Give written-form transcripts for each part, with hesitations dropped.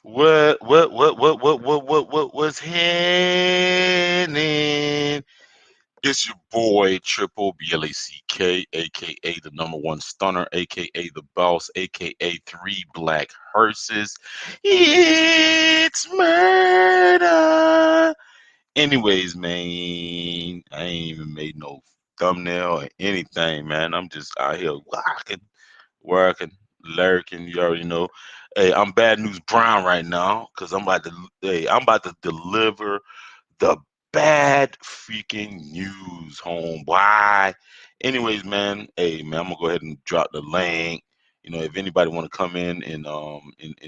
what's happening? It's your boy Triple BLACK, aka the number one stunner, aka the boss, aka three black hearses. It's murder. Anyways, man, I ain't even made no thumbnail or anything, man. I'm just out here working, lurking. You already know. Hey, I'm Bad News Brown right now because I'm about to deliver the bad freaking news, home. Why? Anyways, man. Hey, man, I'm gonna go ahead and drop the link. If anybody want to come in and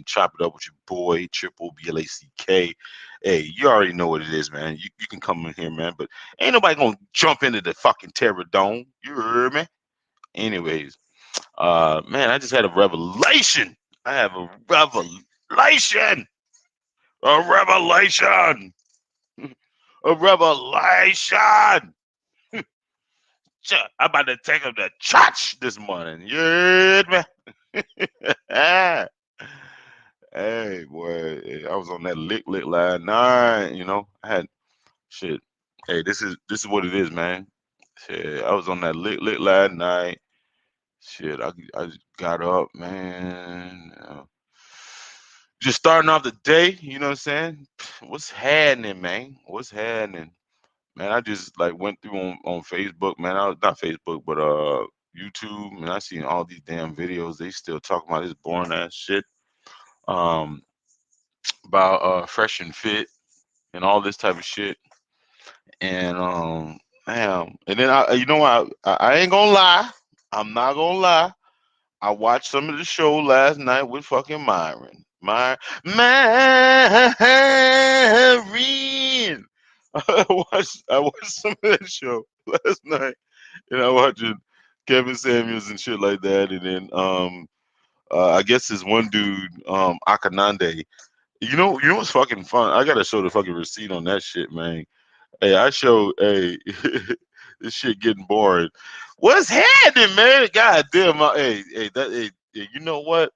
chop it up with your boy Triple BLACK, hey, you already know what it is, man. You can come in here, man. But ain't nobody gonna jump into the fucking terror dome. You heard me? Anyways, man, I just had a revelation. I have a revelation. A revelation. A revelation. I'm about to take him to church this morning. You heard me? Hey, boy, I was on that lick last night. I had shit. Hey, this is what it is, man. Shit, I was on that lick last night. Shit, I just got up, man. Just starting off the day, you know what I'm saying? What's happening, man? What's happening? Man, I just like went through on Facebook, man. I was not Facebook, but YouTube, and I seen all these damn videos. They still talking about this boring ass shit. Um about fresh and fit and all this type of shit. And damn. And then you know what? I ain't gonna lie. I'm not gonna lie. I watched some of the show last night with fucking Myron. Myron. I watched some of that show last night, and I watched Kevin Samuels and shit like that, and then I guess this one dude, Akanande. You know what's fucking fun? I gotta show the fucking receipt on that shit, man. Hey, I showed. Hey, this shit getting boring. What's happening, man? God damn, hey, you know what?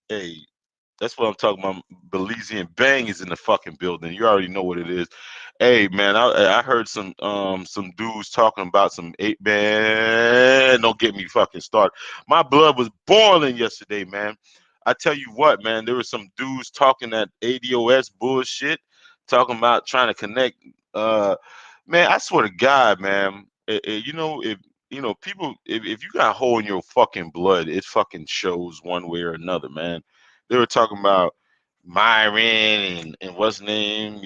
Hey, that's what I'm talking about. Belizean Bang is in the fucking building. You already know what it is. Hey, man, I heard some dudes talking about some eight man. Don't get me fucking started. My blood was boiling yesterday, man. I tell you what, man, there were some dudes talking that ADOS bullshit, talking about trying to connect. Man, I swear to God, man, if people, if you got a hole in your fucking blood, it fucking shows one way or another, man. They were talking about Myron and what's his name,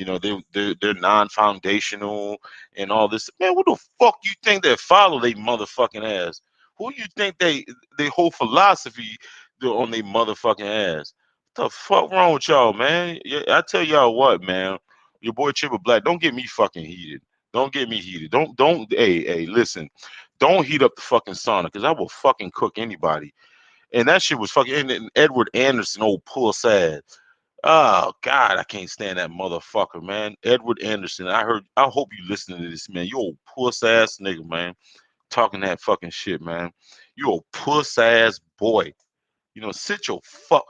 they're non-foundational and all this. Man, what the fuck you think they follow they motherfucking ass? Who you think they whole philosophy on they motherfucking ass? What the fuck wrong with y'all, man? Yeah, I tell y'all what, man. Your boy Triple Black, don't get me fucking heated. Don't get me heated. Don't hey, listen. Don't heat up the fucking sauna because I will fucking cook anybody. And that shit was fucking and Edward Anderson, old puss ass. Oh God, I can't stand that motherfucker, man. Edward Anderson. I hope you listening to this, man. You old puss ass nigga, man. Talking that fucking shit, man. You old puss ass boy. Sit your fuck.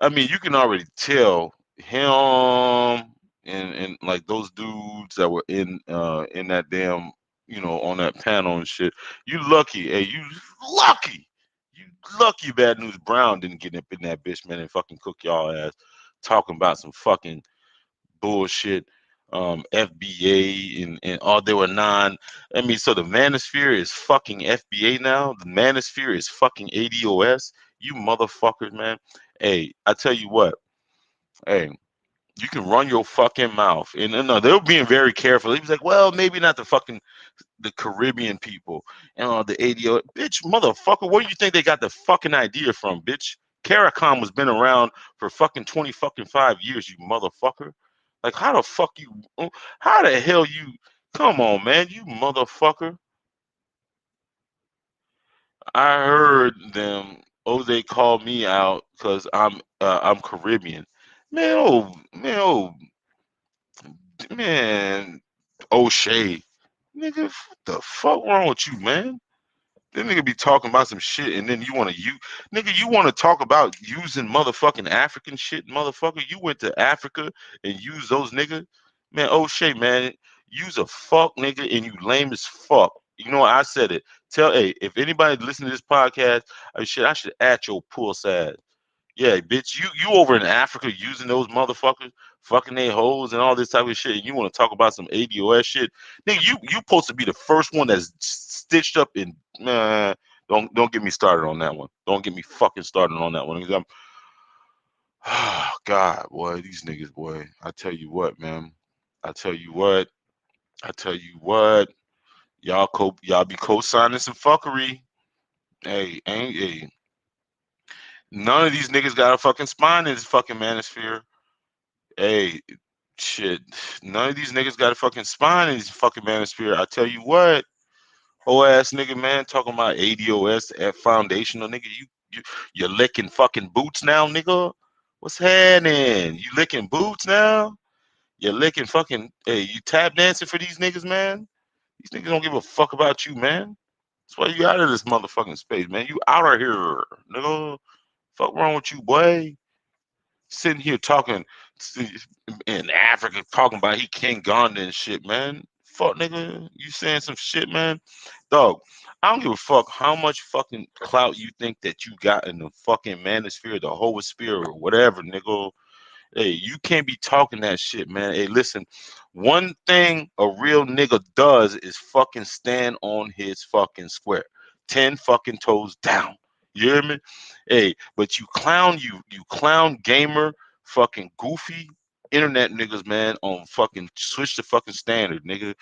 I mean, you can already tell him and like those dudes that were in that damn on that panel and shit. You lucky, hey, lucky. You lucky Bad News Brown didn't get up in that bitch, man, and fucking cook y'all ass talking about some fucking bullshit. FBA and all they were non. I mean, so the manosphere is fucking FBA now. The manosphere is fucking ADOS. You motherfuckers, man. Hey, I tell you what. Hey, you can run your fucking mouth. And no, they were being very careful. He was like, well, maybe not the Caribbean people and the ADO. Bitch, motherfucker, where do you think they got the fucking idea from, bitch? CARICOM was been around for fucking 20 fucking 5 years, you motherfucker. Like, how the hell you, come on, man, you motherfucker. I heard them, oh, they called me out because I'm Caribbean. Man, O'Shea. Nigga, what the fuck wrong with you, man? Then nigga be talking about some shit, and then you want to nigga, you want to talk about using motherfucking African shit, motherfucker. You went to Africa and used those niggas, man. Oh shit, man. Use a fuck nigga, and you lame as fuck. You know what I said it. Tell hey, if anybody listen to this podcast, I should at your pull side. Yeah, bitch, you over in Africa using those motherfuckers, fucking they hoes and all this type of shit. And you want to talk about some ADOS shit, nigga? You supposed to be the first one that's stitched up in. Man, don't get me started on that one. Don't get me fucking started on that one. 'Cause I'm, oh, God, boy, these niggas, boy. I tell you what, man. I tell you what. I tell you what. Y'all be co-signing some fuckery. Hey, none of these niggas got a fucking spine in this fucking manosphere. Hey, shit. None of these niggas got a fucking spine in this fucking manosphere. I tell you what, whole ass nigga, man, talking about ADOS at foundational nigga. You licking fucking boots now, nigga. What's happening? You licking boots now? You licking fucking. Hey, you tap dancing for these niggas, man. These niggas don't give a fuck about you, man. That's why you out of this motherfucking space, man. You out of here, nigga. Fuck wrong with you, boy? Sitting here talking in Africa, talking about he King Ghana and shit, man. Fuck nigga, you saying some shit, man. Dog, I don't give a fuck how much fucking clout you think that you got in the fucking manosphere, the whole sphere, or whatever, nigga. Hey, you can't be talking that shit, man. Hey, listen, one thing a real nigga does is fucking stand on his fucking square. 10 fucking toes down. You hear me? Hey, but you clown gamer, fucking goofy internet niggas, man, on fucking switch the fucking standard, nigga.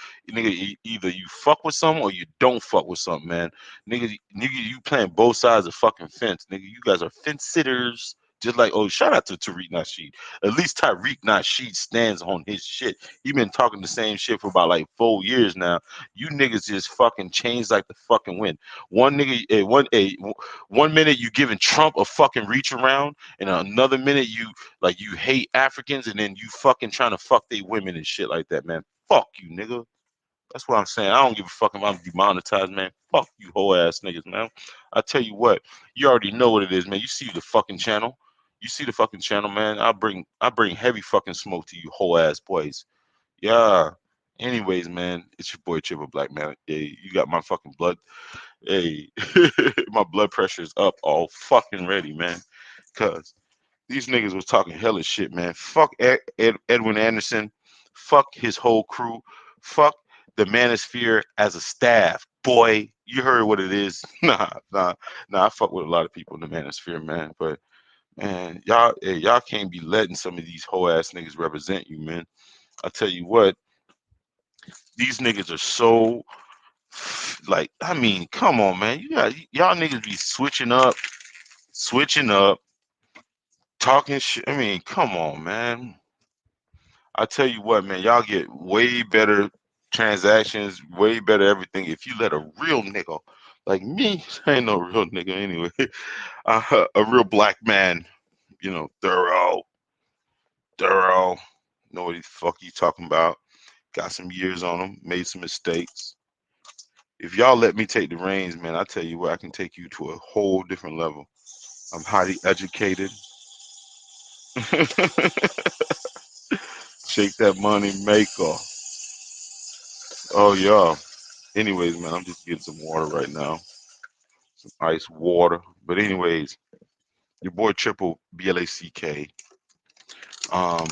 Either you fuck with something or you don't fuck with something, man. Nigga, you playing both sides of fucking fence, nigga. You guys are fence sitters. Just like, oh, shout out to Tariq Nasheed. At least Tyreek Nasheed stands on his shit. He been talking the same shit for about like 4 years now. You niggas just fucking changed like the fucking wind. One nigga, one minute you giving Trump a fucking reach around, and another minute you hate Africans, and then you fucking trying to fuck they women and shit like that, man. Fuck you, nigga. That's what I'm saying. I don't give a fuck if I'm demonetized, man. Fuck you, whole ass niggas, man. I tell you what, you already know what it is, man. You see the fucking channel. You see the fucking channel, man. I bring heavy fucking smoke to you, whole ass boys. Yeah. Anyways, man, it's your boy Triple Black, man. Hey, you got my fucking blood. Hey, my blood pressure is up all fucking ready, man. Cause these niggas was talking hella shit, man. Fuck Edwin Anderson. Fuck his whole crew. Fuck the Manosphere as a staff. Boy, you heard what it is. Nah. I fuck with a lot of people in the Manosphere, man. But man, y'all can't be letting some of these whole ass niggas represent you, man. I tell you what, these niggas are so like. I mean, come on, man. Y'all niggas be switching up, talking shit. I mean, come on, man. I tell you what, man, y'all get way better transactions, way better everything if you let a real nigga like me, I ain't no real nigga anyway, a real black man, thorough, know what the fuck you talking about, got some years on him, made some mistakes. If y'all let me take the reins, man, I tell you what, I can take you to a whole different level. I'm highly educated. Shake that money maker. Oh, yeah. Anyways, man, I'm just getting some water right now, some ice water. But anyways, your boy Triple Black. Um,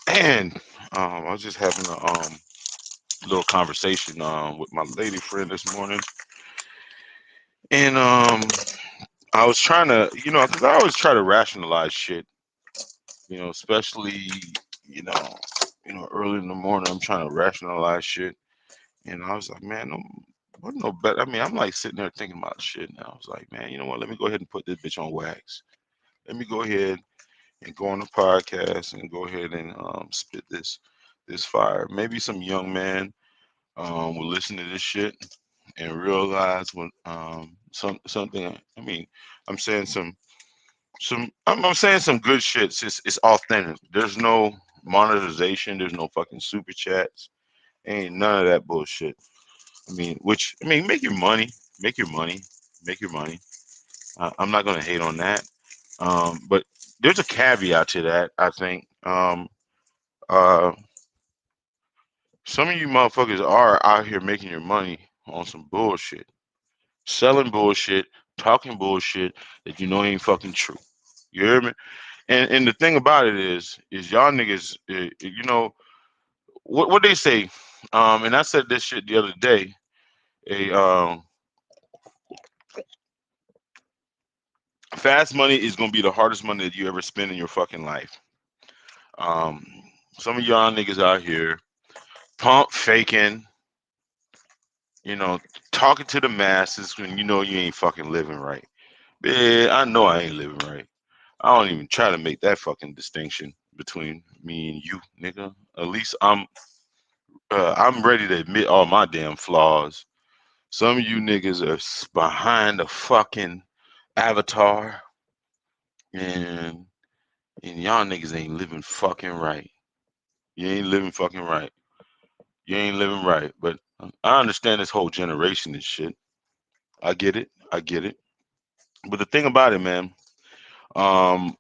and I was just having a little conversation with my lady friend this morning, and I was trying to, because I always try to rationalize shit, especially you know, early in the morning, I'm trying to rationalize shit, and I was like, man, what no better. I mean, I'm like sitting there thinking about shit, and I was like, man, you know what? Let me go ahead and put this bitch on wax. Let me go ahead and go on the podcast and go ahead and spit this fire. Maybe some young man will listen to this shit and realize when something. I mean, I'm saying I'm saying some good shit. It's authentic. There's no monetization. There's no fucking super chats. Ain't none of that bullshit. I mean, make your money. Make your money. Make your money. I'm not gonna hate on that. But there's a caveat to that. I think uh, some of you motherfuckers are out here making your money on some bullshit, selling bullshit, talking bullshit that you know ain't fucking true. You hear me? And the thing about it is y'all niggas, you know what they say. And I said this shit the other day. A Fast money is gonna be the hardest money that you ever spend in your fucking life. Um, some of y'all niggas out here pump faking, you know, talking to the masses when you know you ain't fucking living right. Yeah, I know I ain't living right. I don't even try to make that fucking distinction between me and you, nigga. At least I'm ready to admit all my damn flaws. Some of you niggas are behind a fucking avatar, and y'all niggas ain't living fucking right. You ain't living fucking right. You ain't living right. But I understand this whole generation and shit. I get it. I get it. But the thing about it, man, um,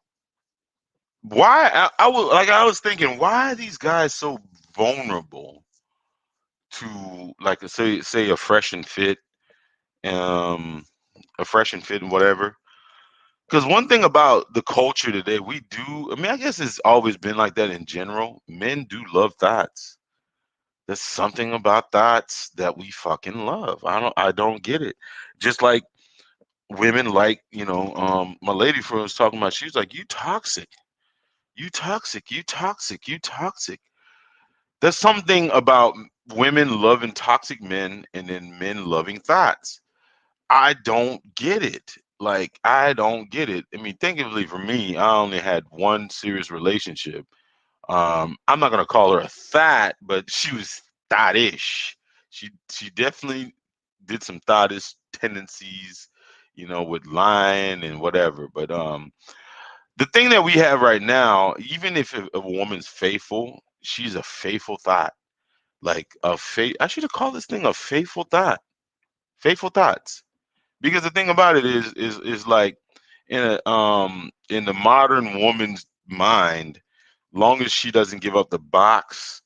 why I was thinking, why are these guys so vulnerable to like say um, a fresh and fit and whatever? Because one thing about the culture today, we do. I mean, I guess it's always been like that in general. Men do love thoughts. There's something about thoughts that we fucking love. I don't get it. Just like women like, my lady friend was talking about, she was like, you toxic, you toxic, you toxic, you toxic. There's something about women loving toxic men and then men loving thoughts. I don't get it. Like, I don't get it. I mean, thankfully for me, I only had one serious relationship. I'm not gonna call her a thought, but she was thoughtish. She definitely did some thoughtish tendencies, with lying and whatever. But the thing that we have right now, even if a woman's faithful, she's a faithful thought. Like a faith. I should have called this thing a faithful thought. Faithful thoughts. Because the thing about it is like in the modern woman's mind, long as she doesn't give up the box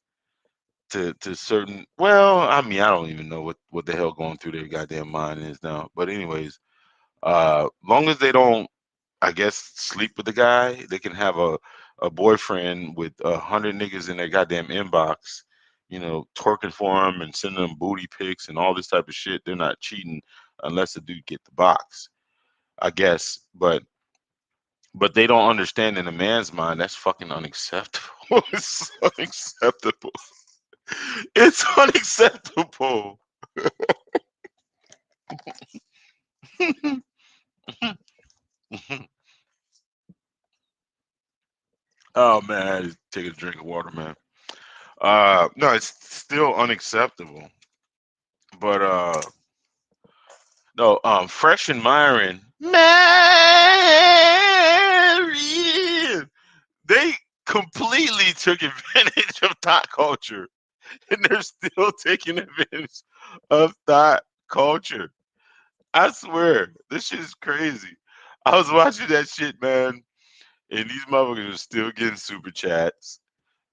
to certain, well, I mean, I don't even know what the hell going through their goddamn mind is now. But anyways, long as they don't, I guess, sleep with the guy, they can have a boyfriend with 100 niggas in their goddamn inbox, twerking for them and sending them booty pics and all this type of shit. They're not cheating unless the dude get the box, I guess. But they don't understand, in a man's mind, that's fucking unacceptable. It's unacceptable. It's unacceptable. Oh man, I had to take a drink of water, man. No, it's still unacceptable. But no, Fresh and Marion, they completely took advantage of thought culture, and they're still taking advantage of thought culture. I swear, this shit is crazy. I was watching that shit, man, and these motherfuckers are still getting super chats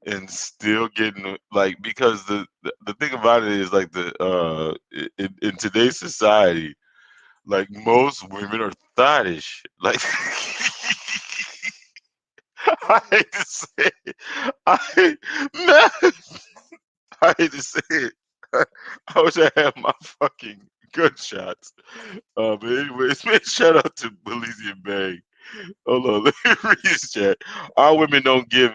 and still getting, like, because the thing about it is, like, in today's society, like, most women are thottish. Like, I hate to say it. I man, I hate to say it. I wish I had my fucking gunshots. But anyways, man, shout out to Belizean Bang. Hold on, let me read his chat. Our women don't give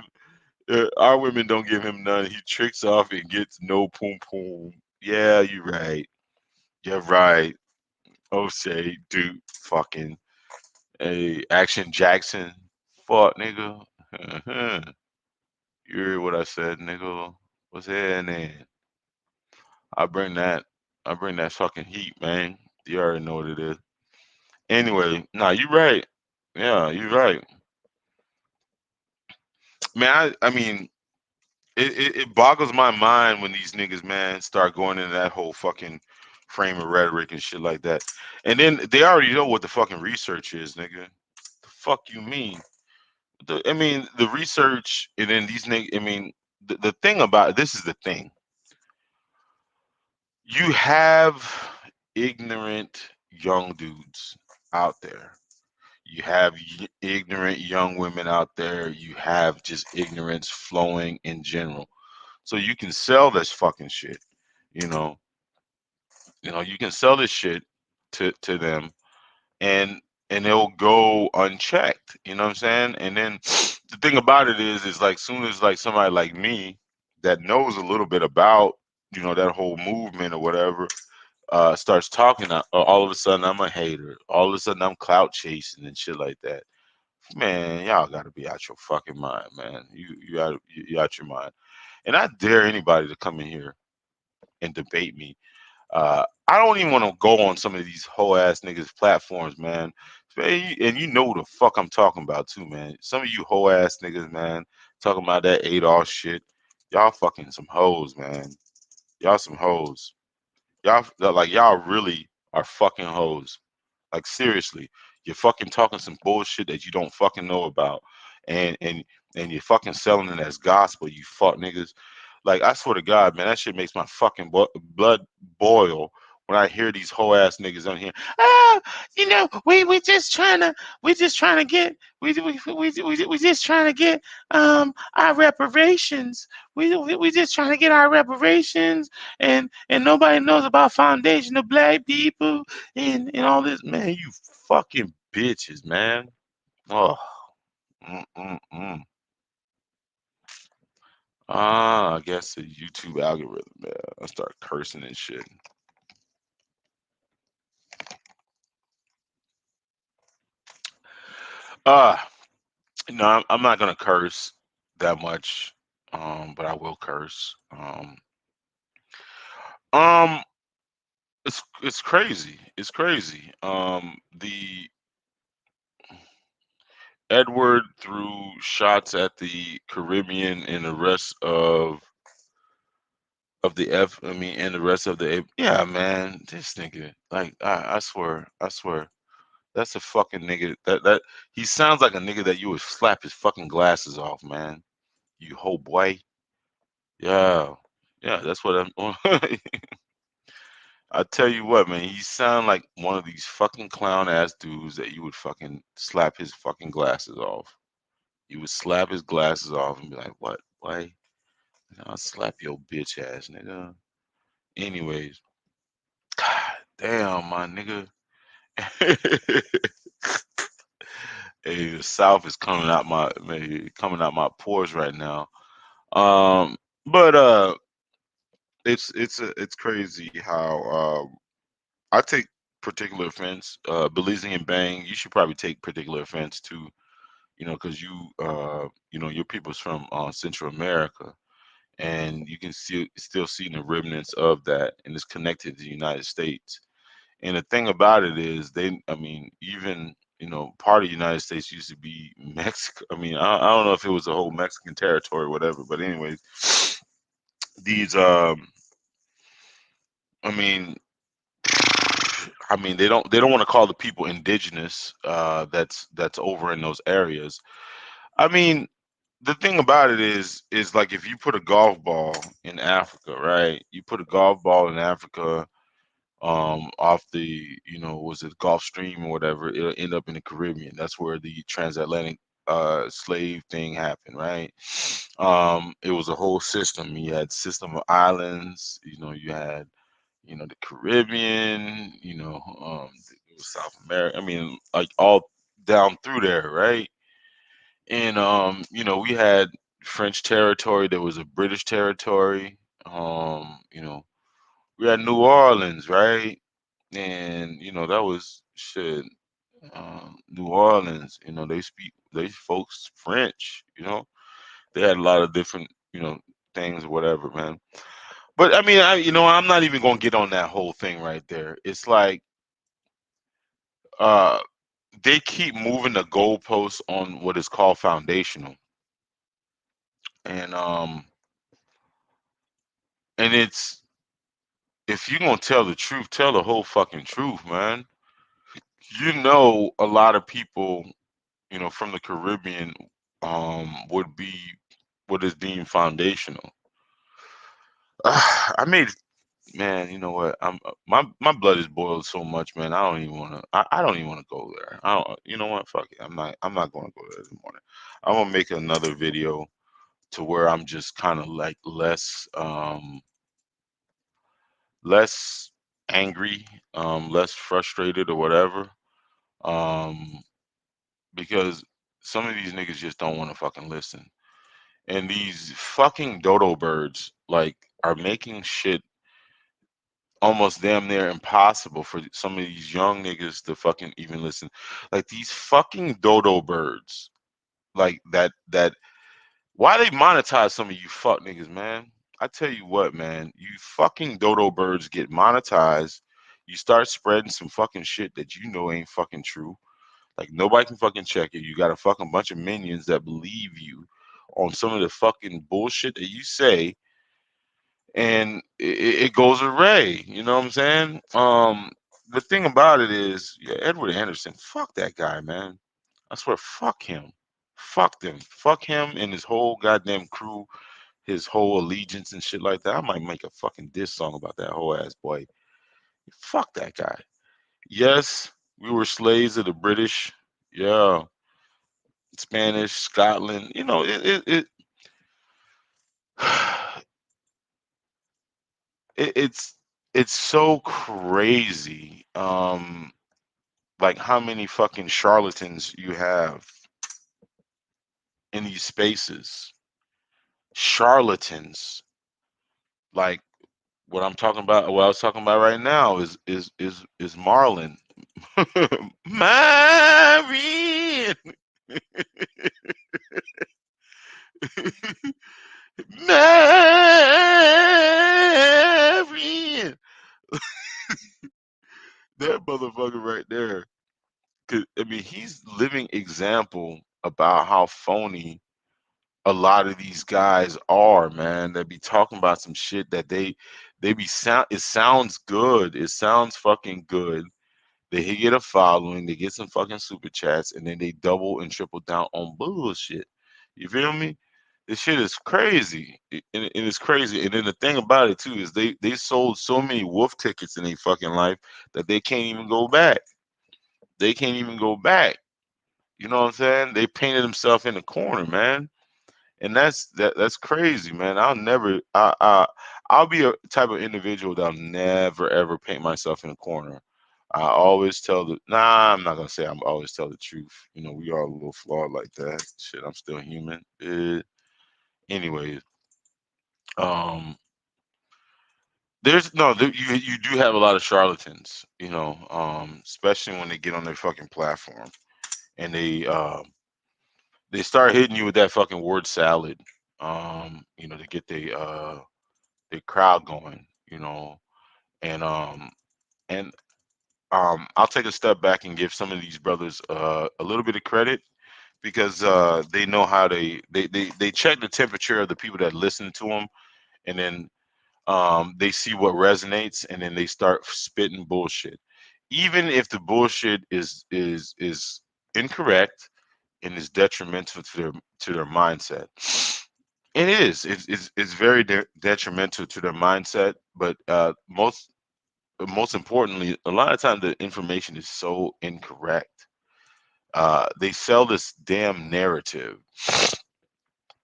our women don't give him none. He tricks off and gets no poom poom. Yeah, you're right. You're right. O'Shea, dude, fucking Action Jackson. Fuck, nigga. You heard what I said, nigga. What's happening? I bring that. I bring that fucking heat, man. You already know what it is. Anyway, nah, you right. Yeah, you're right, man. I mean, it boggles my mind when these niggas, man, start going into that whole fucking. frame of rhetoric and shit like that. And then they already know what the fucking research is, nigga. The fuck you mean? I mean, the research, and then these niggas. I mean, the thing about this is the thing. You have ignorant young dudes out there. You have ignorant young women out there. You have just ignorance flowing in general. So you can sell this fucking shit. You know, you can sell this shit to them, and it'll go unchecked. You know what I'm saying? And then the thing about it is like soon as like somebody like me that knows a little bit about that whole movement or whatever starts talking, all of a sudden I'm a hater. All of a sudden I'm clout chasing and shit like that. Man, y'all got to be out your fucking mind, man. You out your mind. And I dare anybody to come in here and debate me. I don't even want to go on some of these whole ass niggas platforms, man. And you know the fuck I'm talking about too, man. Some of you whole ass niggas, man, talking about that ADOS shit. Y'all fucking some hoes, man. Y'all some hoes. Y'all really are fucking hoes. Like seriously, you're fucking talking some bullshit that you don't fucking know about, and you're fucking selling it as gospel. You fuck niggas. Like I swear to God, man, that shit makes my fucking blood boil when I hear these whole ass niggas on here. Oh, we just trying to get we just trying to get our reparations. We just trying to get our reparations, and nobody knows about foundation of black people and all this, man. You fucking bitches, man. Oh, mm, mm, mm. I guess the YouTube algorithm, man. I start cursing and shit. Uh, no, I'm not gonna curse that much. But I will curse. Um, it's crazy. It's crazy. The Edward threw shots at the Caribbean and the rest of the I mean, and the rest of the yeah, man. This nigga, like, I swear, that's a fucking nigga. That he sounds like a nigga that you would slap his fucking glasses off, man. You whole boy. Yeah, yeah, that's what I'm. I tell you what, man. He sound like one of these fucking clown ass dudes that you would fucking slap his fucking glasses off. You would slap his glasses off and be like, "What? Why? I'll slap your bitch ass, nigga." Anyways, God damn, my nigga. Hey, the South is coming out my coming out my pores right now. But it's crazy how I take particular offense. Belize and Bang, you should probably take particular offense too. Because your people's from Central America, and you can still see the remnants of that, and it's connected to the United States. And the thing about it is, I mean, even, part of the United States used to be Mexico. I mean, I don't know if it was a whole Mexican territory or whatever, but anyways, these, I mean, they don't want to call the people indigenous, that's over in those areas. I mean, the thing about it is like if you put a golf ball in Africa, right? You put a golf ball in Africa, off the, was it Gulf Stream or whatever, it'll end up in the Caribbean. That's where the transatlantic slave thing happened, right? It was a whole system. You had system of islands, you had, the Caribbean, it was South America. I mean, like all down through there, right? And we had French territory, there was a British territory, we had New Orleans, right? And that was shit. New Orleans, they folks French, they had a lot of different, things or whatever, man. But I mean, I'm not even gonna get on that whole thing right there. It's like uh they keep moving the goalposts on what is called foundational, and and it's if you're gonna tell the truth, tell the whole fucking truth, man. A lot of people, from the Caribbean, would be what is deemed foundational. I made Man, you know what? My blood is boiled so much, man. I don't even want to. I don't even want to go there. I don't. You know what? Fuck it. I'm not going to go there this morning. I'm gonna make another video to where I'm just kind of like less angry, less frustrated or whatever. Um, because some of these niggas just don't want to fucking listen. And these fucking dodo birds like are making shit almost damn near impossible for some of these young niggas to fucking even listen. Like these fucking dodo birds, like that. Why they monetize some of you fuck niggas, man? I tell you what, man, you fucking dodo birds get monetized. You start spreading some fucking shit that ain't fucking true. Like nobody can fucking check it. You got a fucking bunch of minions that believe you on some of the fucking bullshit that you say, and it goes array. You know what I'm saying? The thing about it is, yeah, Edward Anderson, fuck that guy, man. I swear, fuck him. Fuck them. Fuck him and his whole goddamn crew, his whole allegiance and shit like that. I might make a fucking diss song about that whole ass boy. Fuck that guy. Yes, we were slaves of the British. Yeah, Spanish, Scotland. It's so crazy. Like how many fucking charlatans you have in these spaces. Charlatans. Like what I was talking about right now is Marlon. Marion. Marion. That motherfucker right there. 'Cause, I mean, he's living example about how phony a lot of these guys are, man. They be talking about some shit that they be sound. It sounds good. It sounds fucking good. They get a following. They get some fucking super chats, and then they double and triple down on bullshit. You feel me? This shit is crazy, and it's crazy. And then the thing about it too is they sold so many wolf tickets in their fucking life that they can't even go back. They can't even go back. You know what I'm saying? They painted themselves in the corner, man. And that's crazy, man. I'll be a type of individual that'll never ever paint myself in a corner. I always tell the nah, I'm not gonna say I'm always tell the truth. We are a little flawed like that. Shit, I'm still human. Anyways, um, there's no you do have a lot of charlatans, especially when they get on their fucking platform and they start hitting you with that fucking word salad, to get the crowd going, and I'll take a step back and give some of these brothers a little bit of credit because they know how they check the temperature of the people that listen to them, and then they see what resonates, and then they start spitting bullshit, even if the bullshit is incorrect and is detrimental to their mindset. It is. It's very detrimental to their mindset. But most importantly, a lot of times the information is so incorrect. They sell this damn narrative.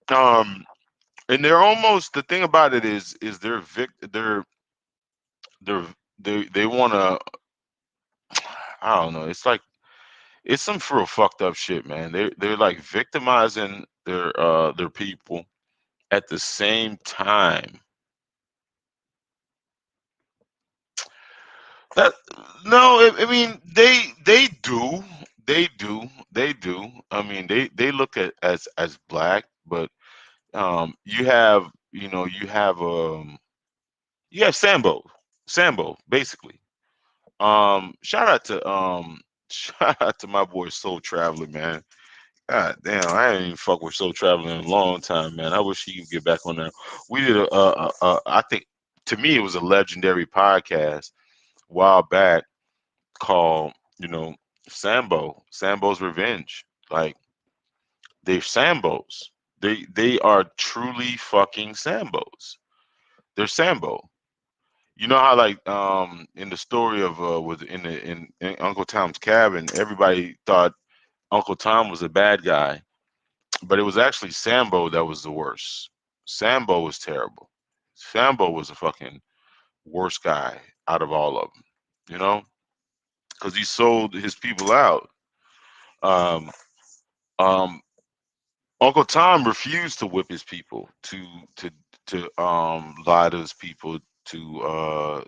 Um, and they're almost the thing about it is they're they want to. I don't know. It's like it's some real fucked up shit, man. They're like victimizing their people at the same time. That no, I mean they do. I mean they look at as black, but you have Sambo basically. Shout out to shout out to my boy Soul Traveler, man. God damn, I ain't even fuck with Soul Traveler in a long time, man. I wish he could get back on there. We did I think to me, it was a legendary podcast a while back called, Sambo's Revenge. Like, they're Sambos. They are truly fucking Sambos. They're Sambo. You know how, like, in the story of with in Uncle Tom's Cabin, everybody thought Uncle Tom was a bad guy, but it was actually Sambo that was the worst. Sambo was terrible. Sambo was a fucking worst guy out of all of them. You know, because he sold his people out. Um, um, Uncle Tom refused to whip his people, to lie to his people, to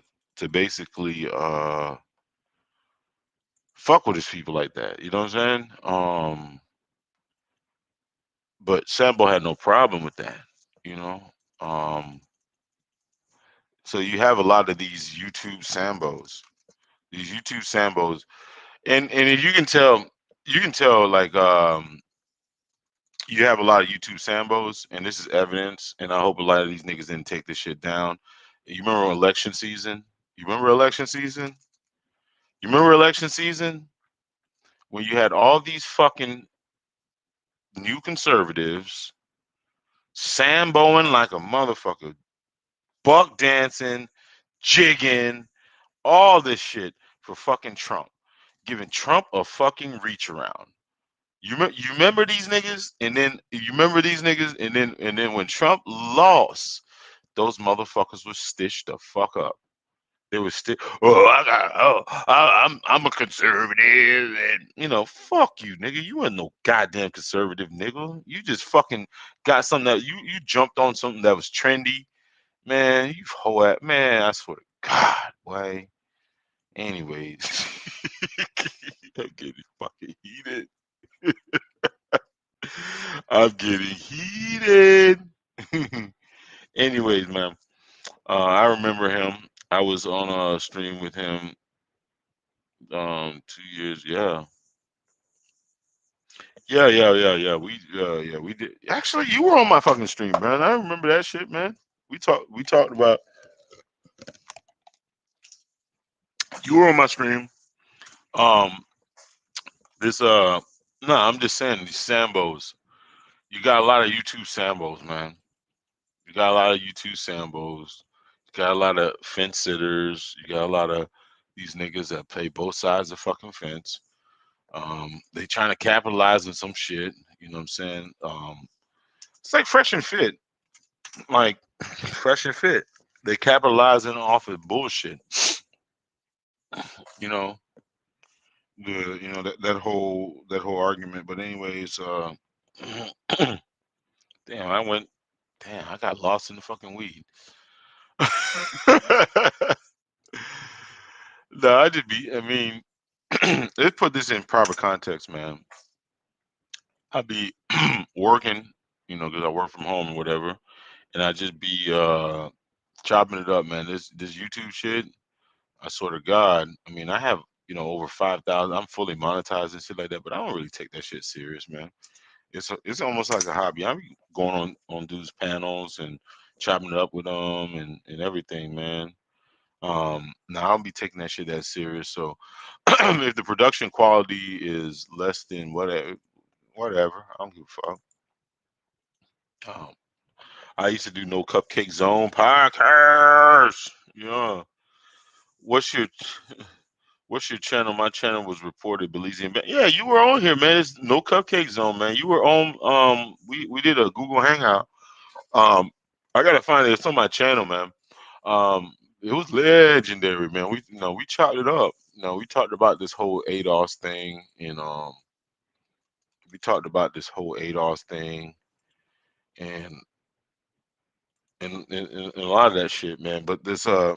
basically fuck with his people like that. You know what I'm saying? But Sambo had no problem with that. You know. Um, so you have a lot of these YouTube Sambos, and if you can tell, like, you have a lot of YouTube Sambos, and this is evidence. And I hope a lot of these niggas didn't take this shit down. You remember election season? You remember election season? You remember election season when you had all these fucking new conservatives samboing like a motherfucker, buck dancing, jigging, all this shit for fucking Trump, giving Trump a fucking reach around. You remember these niggas, and then you remember these niggas, and then when Trump lost, those motherfuckers were stitched the fuck up. They were still, oh, I'm a conservative, and fuck you, nigga. You ain't no goddamn conservative, nigga. You just fucking got something that you jumped on something that was trendy, man. You hoe at man. I swear to God, boy. Anyways, I'm getting fucking heated. I'm getting heated. Anyways, man, I remember him. I was on a stream with him 2 years. Yeah, yeah. We did. Actually, you were on my fucking stream, man. I remember that shit, man. We talked about, you were on my stream. Um, this no, I'm just saying these Sambos. You got a lot of YouTube Sambos, man. You got a lot of YouTube Sambos. You got a lot of fence sitters. You got a lot of these niggas that play both sides of fucking fence. They trying to capitalize on some shit. You know what I'm saying? It's like Fresh and Fit. Like Fresh and Fit. They capitalizing off of bullshit. You know that whole argument. But anyways, damn, I got lost in the fucking weed. No, I mean, let's put this in proper context, man. I'd be working, because I work from home or whatever, and I just be chopping it up, man. This YouTube shit, I swear to God, I mean, I have, over 5,000. I'm fully monetized and shit like that, but I don't really take that shit serious, man. It's almost like a hobby. I'm going on dudes' panels and chopping it up with them and everything, man. Now I'll be taking that shit that serious. So if the production quality is less than whatever, I don't give a fuck. Um, I used to do No Cupcake Zone podcast. Yeah. What's your What's your channel? My channel was reported Belizean. Yeah, you were on here, man. It's No Cupcake Zone, man. You were on. We did a Google Hangout. Um, I gotta find it. It's on my channel, man. It was legendary, man. We chopped it up. We talked about this whole ADOS thing, and we talked about this whole ADOS thing, and and a lot of that shit, man. But this uh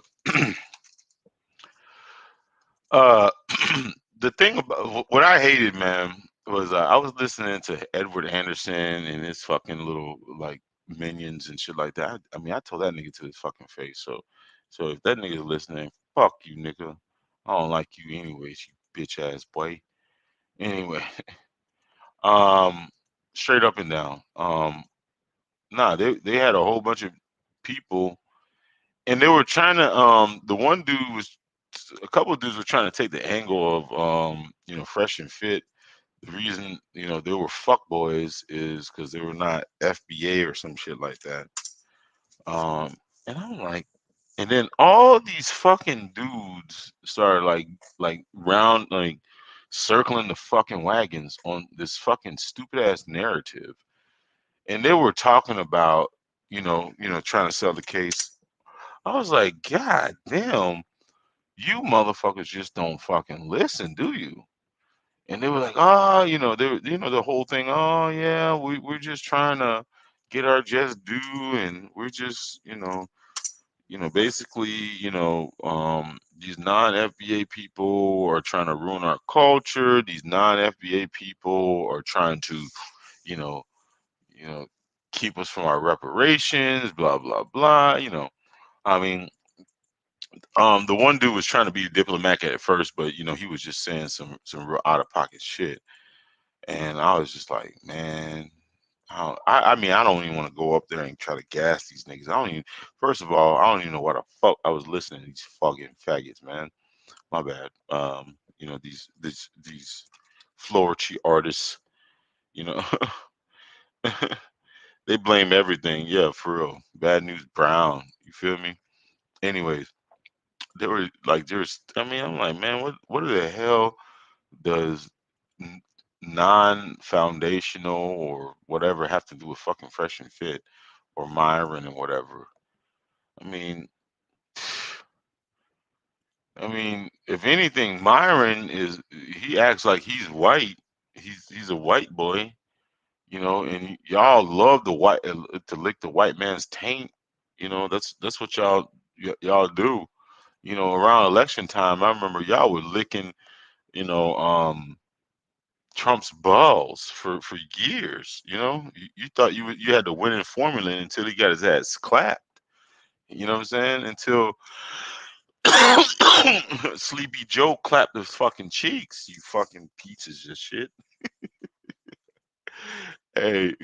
the thing about what I hated, man, was I was listening to Edward Anderson and his fucking little, like, minions and shit like that. I mean, I told that nigga to his fucking face. So if that nigga's listening, fuck you, nigga. I don't like you anyways, you bitch ass boy. Anyway, um, straight up and down. Nah, they had a whole bunch of people and they were trying to the one dude was a couple of dudes were trying to take the angle of Fresh and Fit. The reason they were fuck boys is because they were not FBA or some shit like that. Um, and I'm like, and then all these fucking dudes started like round like circling the fucking wagons on this fucking stupid ass narrative, and they were talking about trying to sell the case. I was like, God damn, you motherfuckers just don't fucking listen, do you? And they were like, oh, the whole thing. Oh yeah, we're just trying to get our just due, and we're just, basically, these non-FBA people are trying to ruin our culture. These non-FBA people are trying to, you know, you know, keep us from our reparations, blah blah blah. I mean, the one dude was trying to be diplomatic at first, but he was just saying some real out of pocket shit, and I was just like, man. I mean, I don't even want to go up there and try to gas these niggas. I don't even. First of all, I don't even know what the fuck I was listening to these fucking faggots, man. My bad. These Florida artists. You know, they blame everything. Yeah, for real. Bad News Brown. You feel me? Anyways, they were like, there's. I mean, I'm like, man, what the hell does n- non-foundational or whatever have to do with fucking Fresh and Fit or Myron and whatever? I mean, if anything, Myron he acts like he's white. He's a white boy, and y'all love the white to lick the white man's taint. That's what y'all do. Around election time, I remember y'all were licking, you know, Trump's balls for years. You thought you had the winning formula until he got his ass clapped. You know what I'm saying? Until Sleepy Joe clapped his fucking cheeks. You fucking pieces of shit. Hey,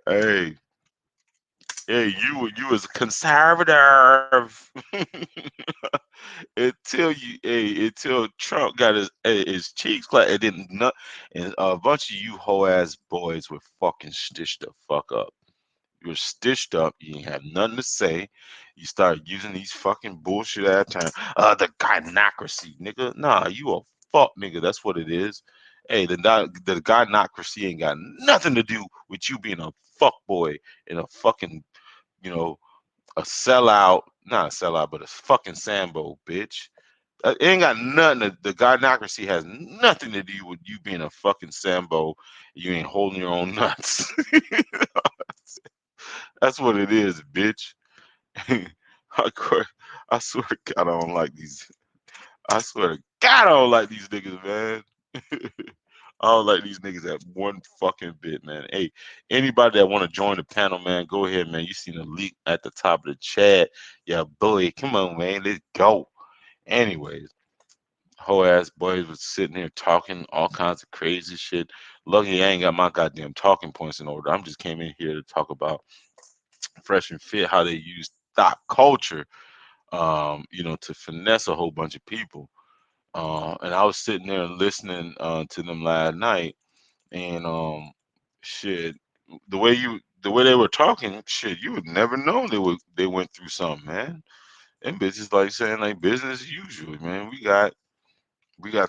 hey, hey, you was conservative until Trump got his cheeks clapped. It didn't not, and a bunch of you hoe ass boys were fucking stitched the fuck up. You're stitched up. You ain't have nothing to say. You start using these fucking bullshit ass terms. The gynocracy, nigga. Nah, you a fuck nigga. That's what it is. Hey, the gynocracy ain't got nothing to do with you being a fuck boy and a fucking, you know, a sellout. Not a sellout, but a fucking Sambo, bitch. It ain't got nothing. The gynocracy has nothing to do with you being a fucking Sambo. You ain't holding your own nuts. That's what it is, bitch. I, cor- I swear to God, I don't like these. I swear to God, I don't like these niggas, man. I don't like these niggas at one fucking bit, man. Hey, anybody that want to join the panel, man, go ahead, man. You seen the link at the top of the chat. Yeah, boy, come on, man. Let's go. Anyways, whole ass boys was sitting here talking all kinds of crazy shit. Lucky I ain't got my goddamn talking points in order. I'm just came in here to talk about Fresh and Fit, how they use thought culture, to finesse a whole bunch of people. And I was sitting there listening to them last night, and shit, the way they were talking, shit, you would never know they went through something, man. Them bitches like saying like business as usual, man. We got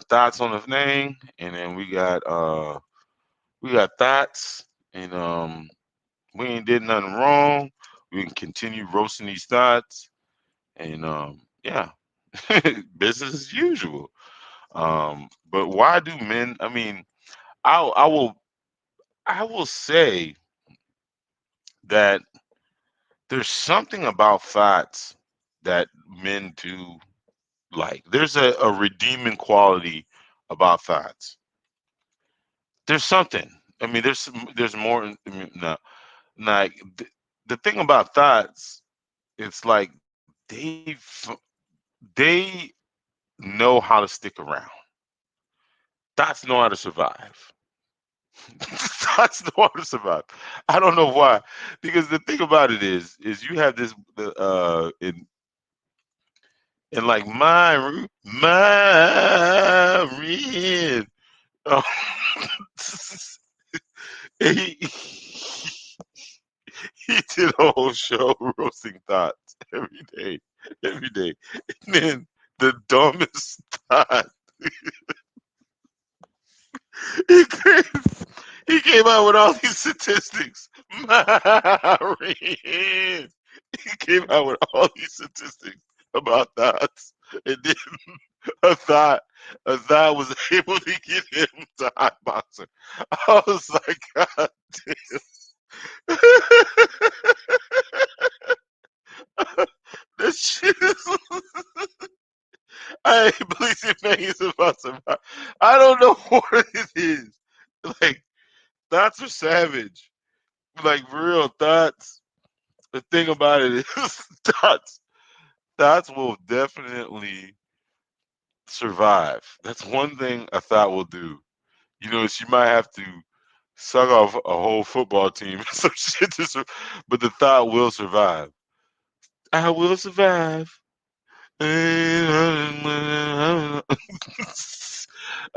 thoughts on the thing, and then we got thoughts, and we ain't did nothing wrong. We can continue roasting these thoughts, and yeah, business as usual. But why do men? I mean, I will say that there's something about thoughts that men do like. There's a redeeming quality about thoughts. There's something. I mean, there's more. I mean, no, like the thing about thoughts, it's like they know how to stick around. Thoughts know how to survive. thoughts know how to survive. I don't know why, because the thing about it is you have this in like my ring. Um, he, he did a whole show roasting thoughts every day, and then the dumbest thought he came, he came out with all these statistics. Marion. He came out with all these statistics about thoughts, and then a thought, a thought was able to get him to hot boxer. I was like, God damn. This shit is. I ain't believe Megan's about to. I don't know what it is. Like, thoughts are savage. Like, real thoughts. The thing about it is, thoughts. Thoughts will definitely survive. That's one thing a thought will do. You know, she might have to suck off a whole football team or some shit but the thought will survive. I will survive. I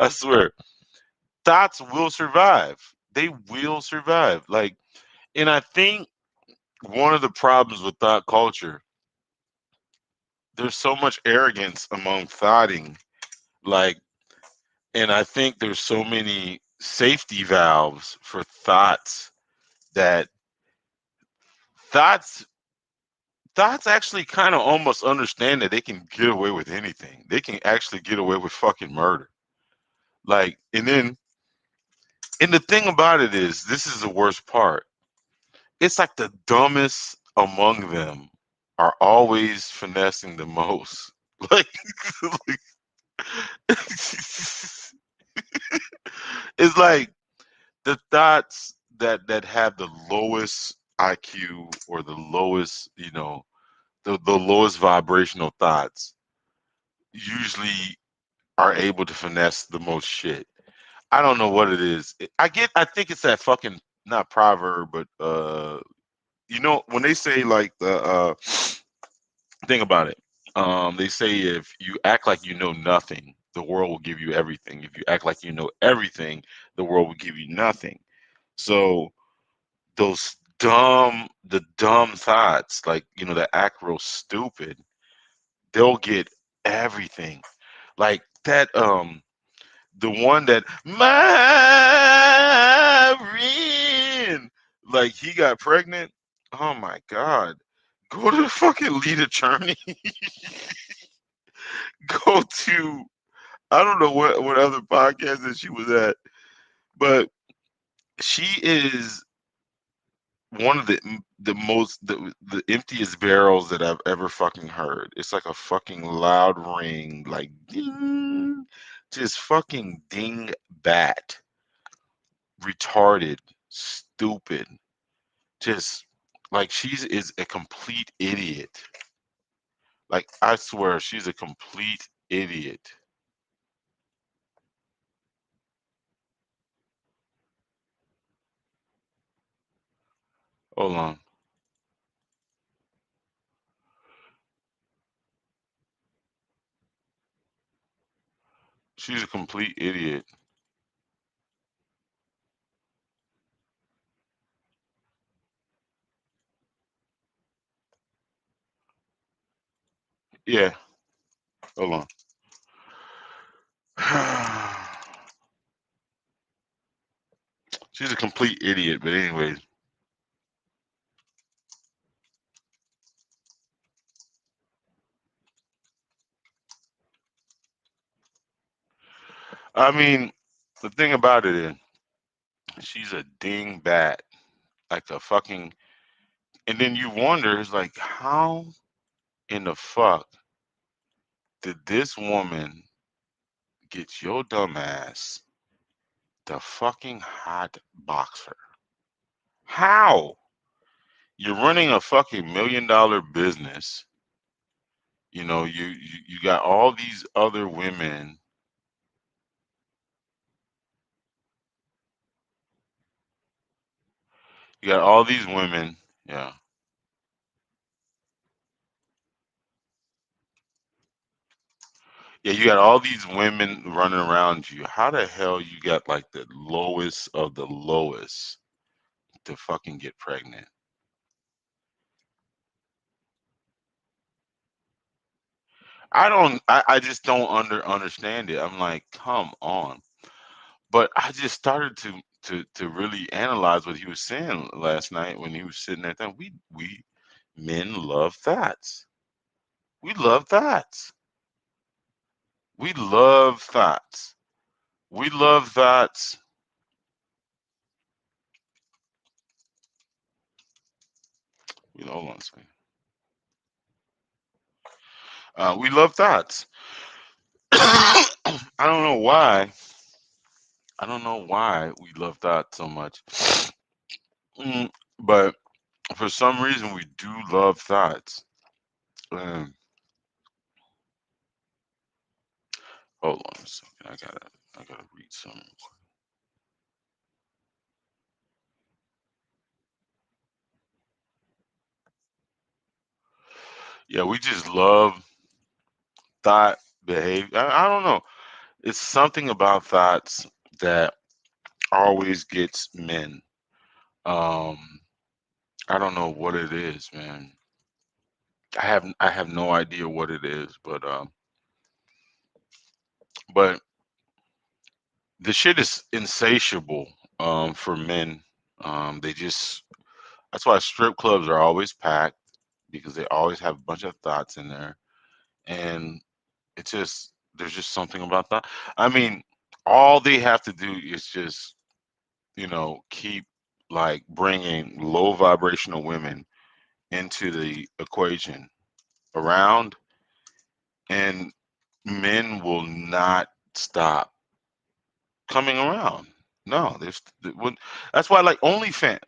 swear. Thoughts will survive. They will survive. Like, and I think one of the problems with thought culture, there's so much arrogance among thoughting. Like, and I think there's so many safety valves for thoughts that thoughts thoughts actually kind of almost understand that they can get away with anything. They can actually get away with fucking murder. Like, and the thing about it is, this is the worst part. It's like the dumbest among them are always finessing the most. Like, like it's like the thoughts that have the lowest IQ or the lowest, the lowest vibrational thoughts usually are able to finesse the most shit. I don't know what it is. I think it's that fucking not proverb, but when they say like the think about it. They say if you act like you know nothing, the world will give you everything. If you act like you know everything, the world will give you nothing. So the dumb thoughts, like, that act real stupid, they'll get everything. Like that, the one that Myrin, like he got pregnant. Oh my God. Go to the fucking lead attorney. Go to, I don't know what other podcast that she was at, but she is one of the emptiest barrels that I've ever fucking heard. It's like a fucking loud ring, like ding, just fucking ding bat, retarded, stupid, just like is a complete idiot. Like, I swear she's a complete idiot. Hold on. She's a complete idiot. Yeah, hold on. She's a complete idiot, but anyways. I mean, the thing about it is, she's a dingbat, like a fucking. And then you wonder, it's like, how in the fuck did this woman get your dumb ass the fucking hot boxer? How? You're running a fucking $1 million business. You got all these other women. You got all these women. Yeah. Yeah, you got all these women running around you. How the hell you got like the lowest of the lowest to fucking get pregnant? I just don't understand it. I'm like, come on. But I just started to really analyze what he was saying last night when he was sitting there. Thinking, we men love thoughts. We love thoughts. We love thoughts. We love thoughts. You know, hold on a second. We love thoughts. I don't know why. I don't know why we love thoughts so much. Mm, but for some reason, we do love thoughts. Um, hold on a second. I gotta read some. Yeah, we just love thought behavior. I don't know. It's something about thoughts that always gets men. Um, I don't know what it is, man. I have no idea what it is, but the shit is insatiable for men. They just that's why strip clubs are always packed because they always have a bunch of thoughts in there, and it's just there's just something about that. I mean, all they have to do is just keep like bringing low vibrational women into the equation around, and men will not stop coming around. No, that's why OnlyFans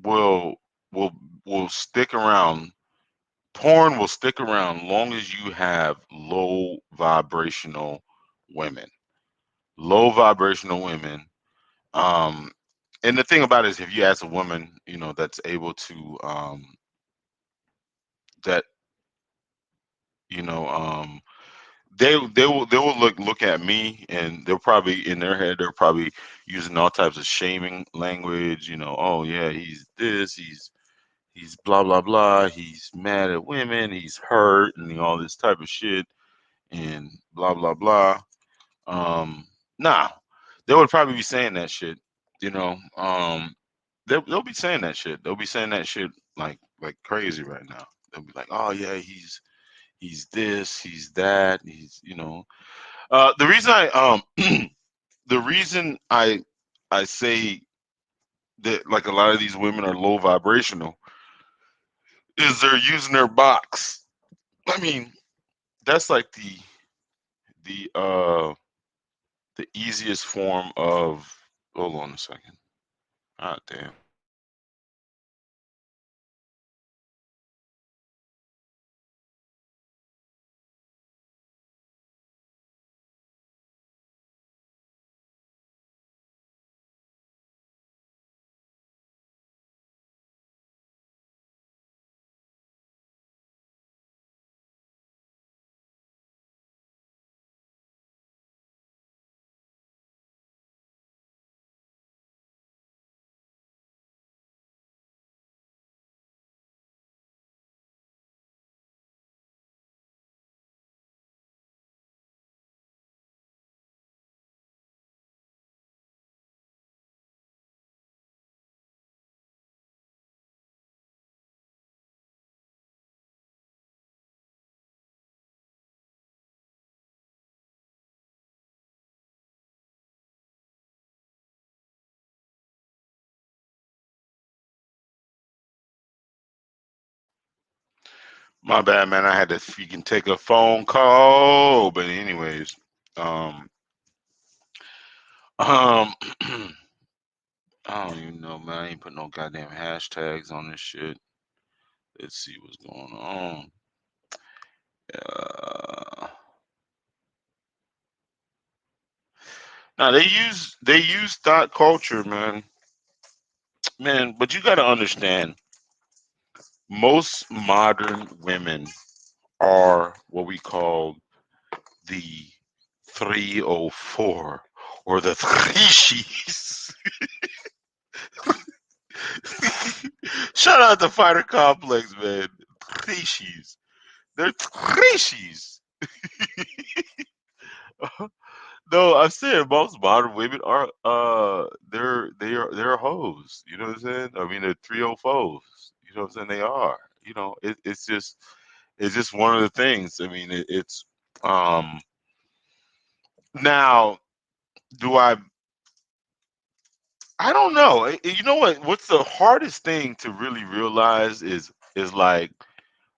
will will will stick around. Porn will stick around long as you have low vibrational women. Low vibrational women. Um, and the thing about it is, if you ask a woman, that's able to that you know they will look at me, and they'll probably in their head they're probably using all types of shaming language. Oh yeah, he's this, he's blah blah blah, he's mad at women, he's hurt, and all this type of shit, and blah blah blah. Nah, they would probably be saying that shit. You know, they'll be saying that shit. They'll be saying that shit like crazy right now. They'll be like, oh yeah, he's this, he's that, he's. The reason the reason I say that like a lot of these women are low vibrational is they're using their box. I mean, that's like the easiest form of. Hold on a second. Ah, damn. My bad, man. I had to freaking take a phone call. But anyways, um, um, I don't even know, man. I ain't put no goddamn hashtags on this shit. Let's see what's going on. Uh, Now they use thought culture, man. But you got to understand, most modern women are what we call the 304 or the three she's. Shout out to Fighter Complex, man. Three she's. They're three she's. No, I'm saying most modern women are they're hoes. You know what I'm saying? I mean they're 304's. You know what I'm saying? They are. It's just one of the things. I mean it's um now do I don't know. You know what's the hardest thing to really realize is like,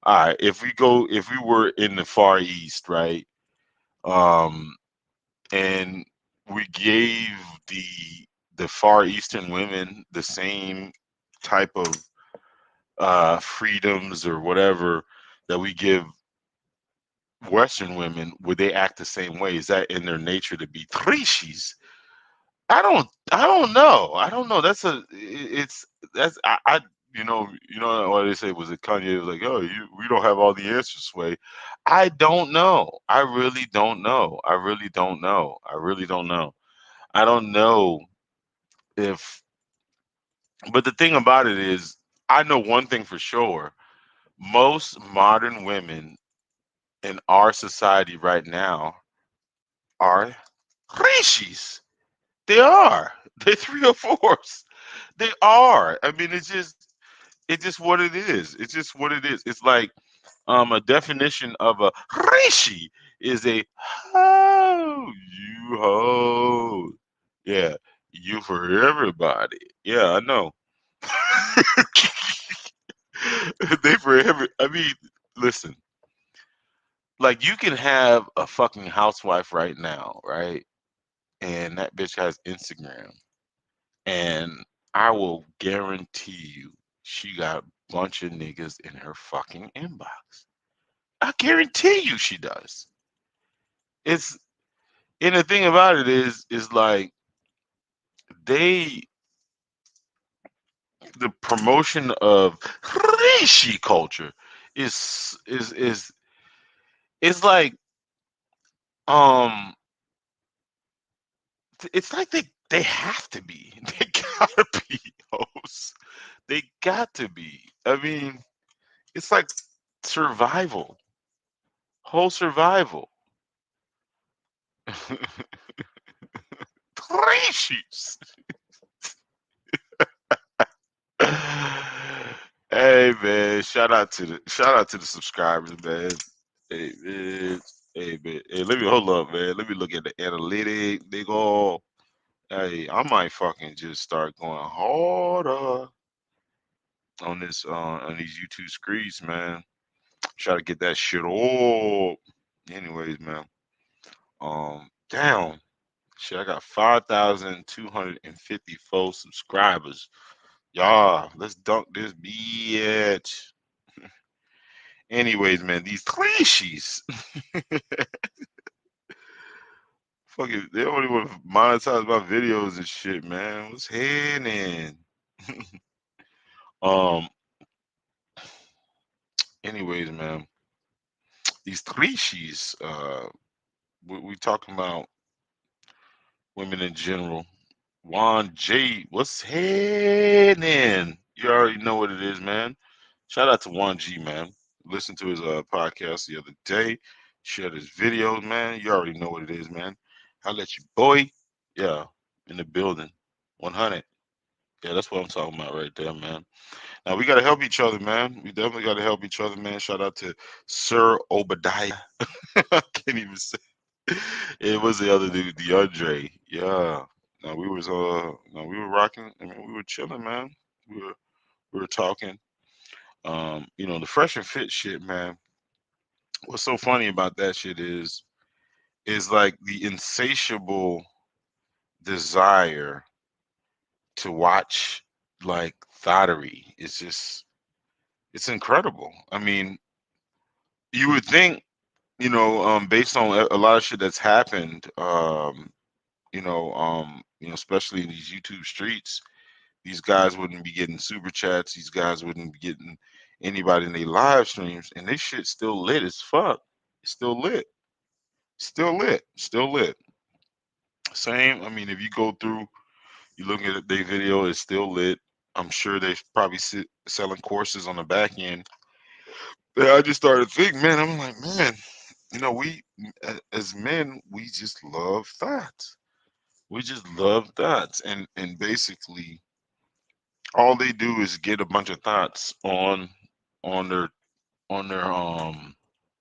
all right, if we were in the Far East, right? Um and we gave the the Far Eastern women the same type of freedoms or whatever that we give Western women, would they act the same way? Is that in their nature to be trishis? I don't know. I don't know. It's that's what they say, was it Kanye was like, oh, we don't have all the answers, Sway. I don't know. I really don't know. I really don't know. I really don't know. I don't know if, but the thing about it is, I know one thing for sure. Most modern women in our society right now are rishis. They are. They're 304s. They are. I mean, it's just what it is. It's just what it is. It's like a definition of a rishi is a ho, you ho. Yeah, you for everybody. Yeah, I know. They for every. I mean, listen. Like you can have a fucking housewife right now, right? And that bitch has Instagram, and I will guarantee you, she got a bunch of niggas in her fucking inbox. I guarantee you, she does. It's and the thing about it is like they the promotion of Rishi culture is it's like um it's like they have to be. They gotta be hosts. They got to be. I mean, it's like survival, whole survival. Three sheets. Hey man, shout out to the subscribers, man. Hey man, hey man, hey, let me hold up, man. Let me look at the analytic. They go. Hey, I might fucking just start going harder on these YouTube screens, man. Try to get that shit up. Anyways, man. Damn. Shit, I got 5,254 subscribers. Y'all, let's dunk this bitch. Anyways, man, these cleansheets. Fuck it, they don't even want to monetize my videos and shit, man. What's happening? um, anyways, man, these cleansheets, we talking about women in general. Juan J, what's happening? You already know what it is, man. Shout out to Juan G, man. Listen to his podcast the other day. Shared his videos, man. You already know what it is, man. I let you, boy. Yeah, in the building. 100. Yeah, that's what I'm talking about right there, man. Now we gotta help each other, man. We definitely gotta help each other, man. Shout out to Sir Obadiah. I can't even say. It was the other dude, DeAndre. Yeah. No, we were rocking. I mean, we were chilling, man. We were talking. The fresh and fit shit, man. What's so funny about that shit is like the insatiable desire to watch like thottery. It's incredible. I mean, you would think, based on a lot of shit that's happened, especially in these YouTube streets, these guys wouldn't be getting super chats. These guys wouldn't be getting anybody in their live streams, and this shit still lit as fuck. It's still lit. Still lit. Still lit. Same. I mean, if you go through, you look at their video, it's still lit. I'm sure they're probably selling courses on the back end. But I just started to think, man, I'm like, man, we as men, we just love thoughts. We just love thoughts, and basically, all they do is get a bunch of thoughts on their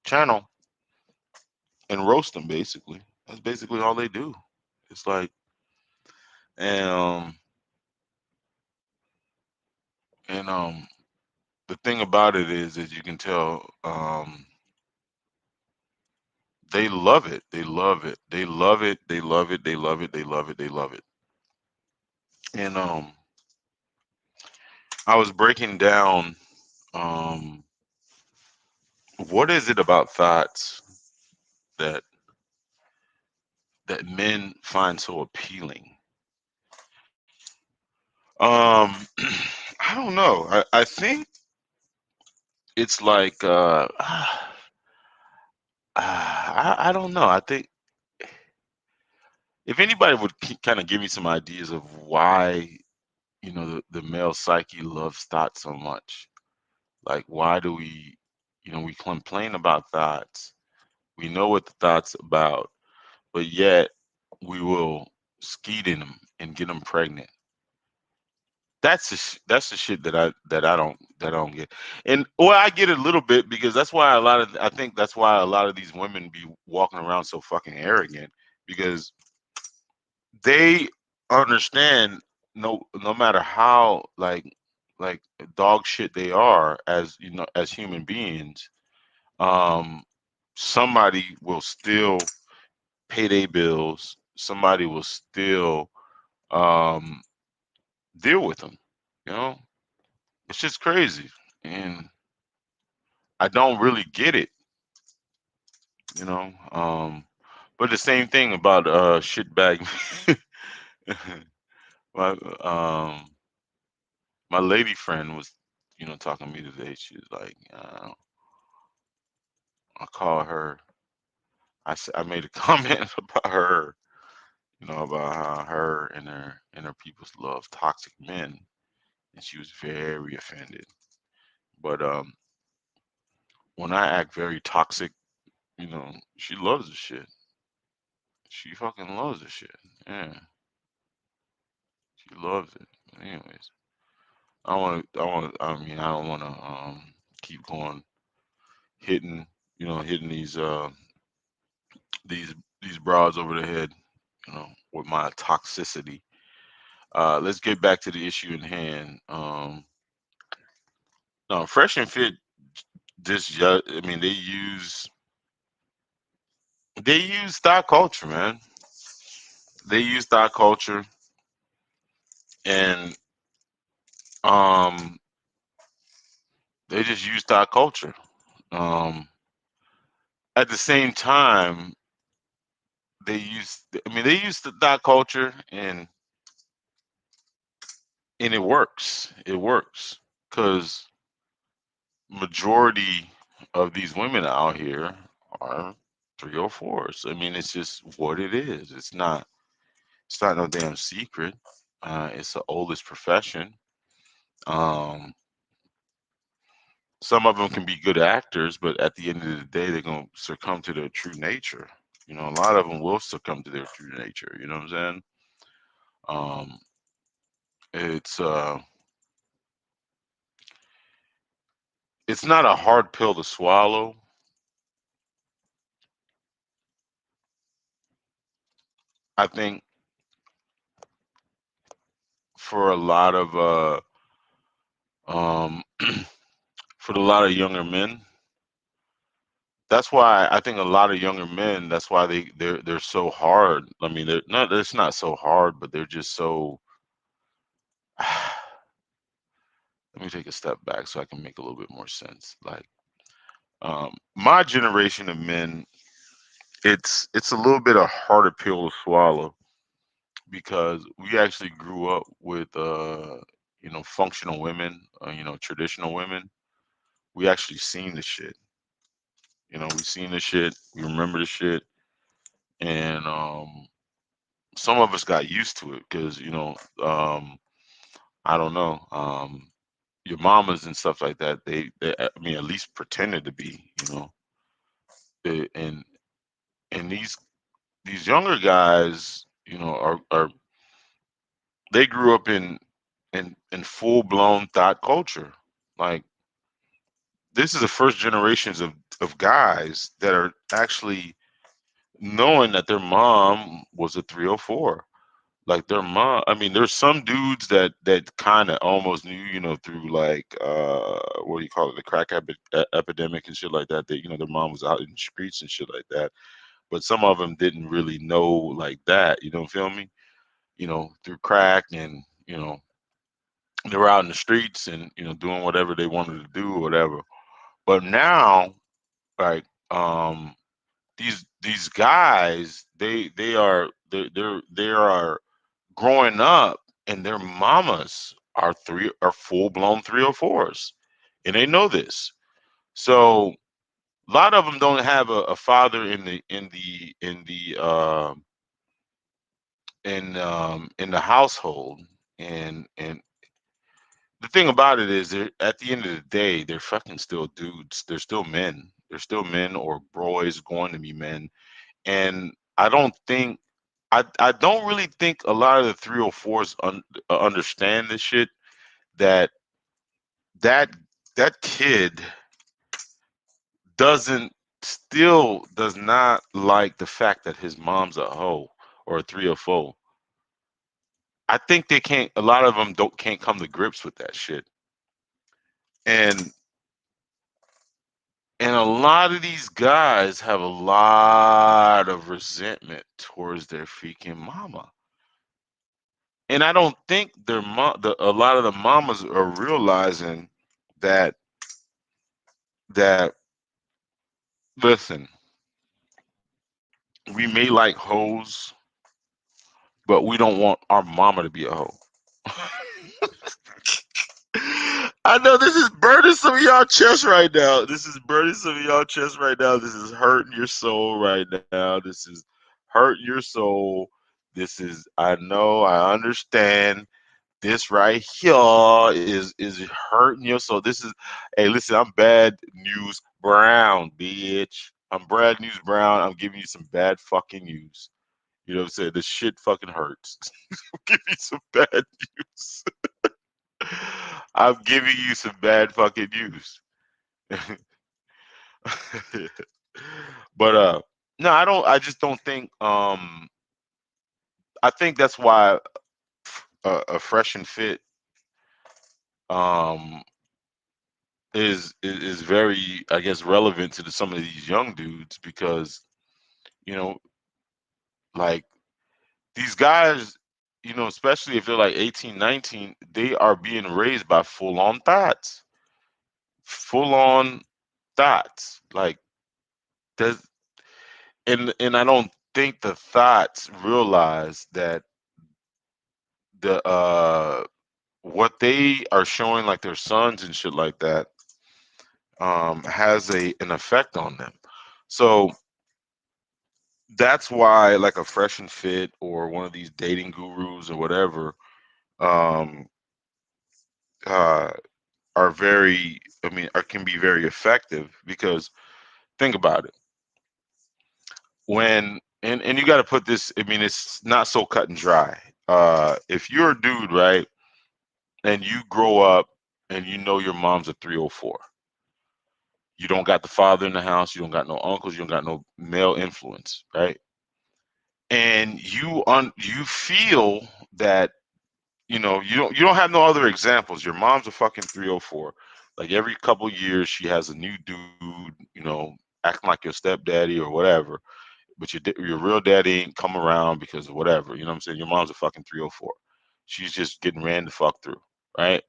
channel and roast them. Basically, that's basically all they do. It's like, and and the thing about it is, as you can tell, they love it. They love it. They love it. They love it. They love it. They love it. They love it. And I was breaking down, um, what is it about thoughts that men find so appealing? Um, I don't know. I think it's like I don't know. I think if anybody would kind of give me some ideas of why the male psyche loves thought so much, like why do we we complain about thoughts, we know what the thoughts about, but yet we will skeet in them and get them pregnant. That's the shit that I don't get. And well, I get it a little bit because that's why I think that's why a lot of these women be walking around so fucking arrogant, because they understand, no matter how like dog shit they are, as as human beings, um somebody will still pay their bills, somebody will still um deal with them, you know it's just crazy. And I don't really get it, you know. But the same thing about shitbag. my my lady friend was, talking to me today. She was like, I called her. I made a comment about her, about how her and her peoples love toxic men, and she was very offended. But when I act very toxic, she loves the shit. She fucking loves the shit. Yeah, she loves it. Anyways, I mean, I don't want to keep going hitting, hitting these these broads over the head, with my toxicity. Let's get back to the issue in hand. No, Fresh and Fit I mean, they use thought culture, man. They use thought culture, and um, they just use thought culture. Um, at the same time, they use the thought culture, and it works. It works because majority of these women out here are 304s. I mean, it's just what it is. It's not no damn secret. It's the oldest profession. Um, some of them can be good actors, but at the end of the day, they're gonna succumb to their true nature. A lot of them will succumb to their true nature. You know what I'm saying? Um, it's it's not a hard pill to swallow. I think for a lot of um for a lot of younger men. That's why I think a lot of younger men. That's why they're so hard. I mean, they're not. It's not so hard, but they're just so. Let me take a step back so I can make a little bit more sense. Like, my generation of men, it's a little bit a harder pill to swallow because we actually grew up with functional women, traditional women. We actually seen the shit. We seen the shit. We remember the shit, and some of us got used to it because I don't know. Your mamas and stuff like that. They I mean, at least pretended to be. And these younger guys, are they grew up in full blown thought culture. Like, this is the first generations of guys that are actually knowing that their mom was a 304. Like, their mom, I mean, there's some dudes that kind of almost knew, through, like, what do you call it, the crack epidemic and shit like that. That their mom was out in the streets and shit like that. But some of them didn't really know like that. You don't feel me? Through crack, and they were out in the streets and doing whatever they wanted to do or whatever. But now, like, these guys, they are growing up, and their mamas are full blown 304s, and they know this. So a lot of them don't have a father in the household. And the thing about it is, at the end of the day, they're fucking still dudes. They're still men. They're still men, or boys going to be men. And I don't really think a lot of the 304s understand this shit. That that that kid doesn't still does not like the fact that his mom's a hoe or a 304. I think they can't. A lot of them don't can't come to grips with that shit. And And a lot of these guys have a lot of resentment towards their freaking mama. And I don't think a lot of the mamas are realizing that that listen, we may like hoes, but we don't want our mama to be a hoe. I know this is burning some of y'all chest right now. This is burning some of y'all chest right now. This is hurting your soul right now. This is hurting your soul. This is, I know, I understand. This right here is hurting your soul. This is, hey, listen, I'm Bad News Brown, bitch. I'm Brad News Brown. I'm giving you some bad fucking news. You know what I'm saying? This shit fucking hurts. Give you some bad news. I'm giving you some bad fucking news. But no, I just don't think I think that's why a fresh and fit um is very, I guess, relevant to some of these young dudes, because you know like, these guys, especially if they're like 18, 19, they are being raised by full on thoughts. Like, does and I don't think the thoughts realize that the what they are showing, like their sons and shit like that, has an effect on them. So that's why, like, a fresh and fit or one of these dating gurus or whatever, um uh are very, I mean, can be very effective, because think about it. And you got to put this, I mean, it's not so cut and dry. If you're a dude, right, and you grow up and your mom's a 304, you don't got the father in the house, you don't got no uncles, you don't got no male influence, right? And you feel that, you don't have no other examples. Your mom's a fucking 304. Like, every couple years she has a new dude, acting like your stepdaddy or whatever. But your real daddy ain't come around because of whatever. You know what I'm saying? Your mom's a fucking 304. She's just getting ran the fuck through, right?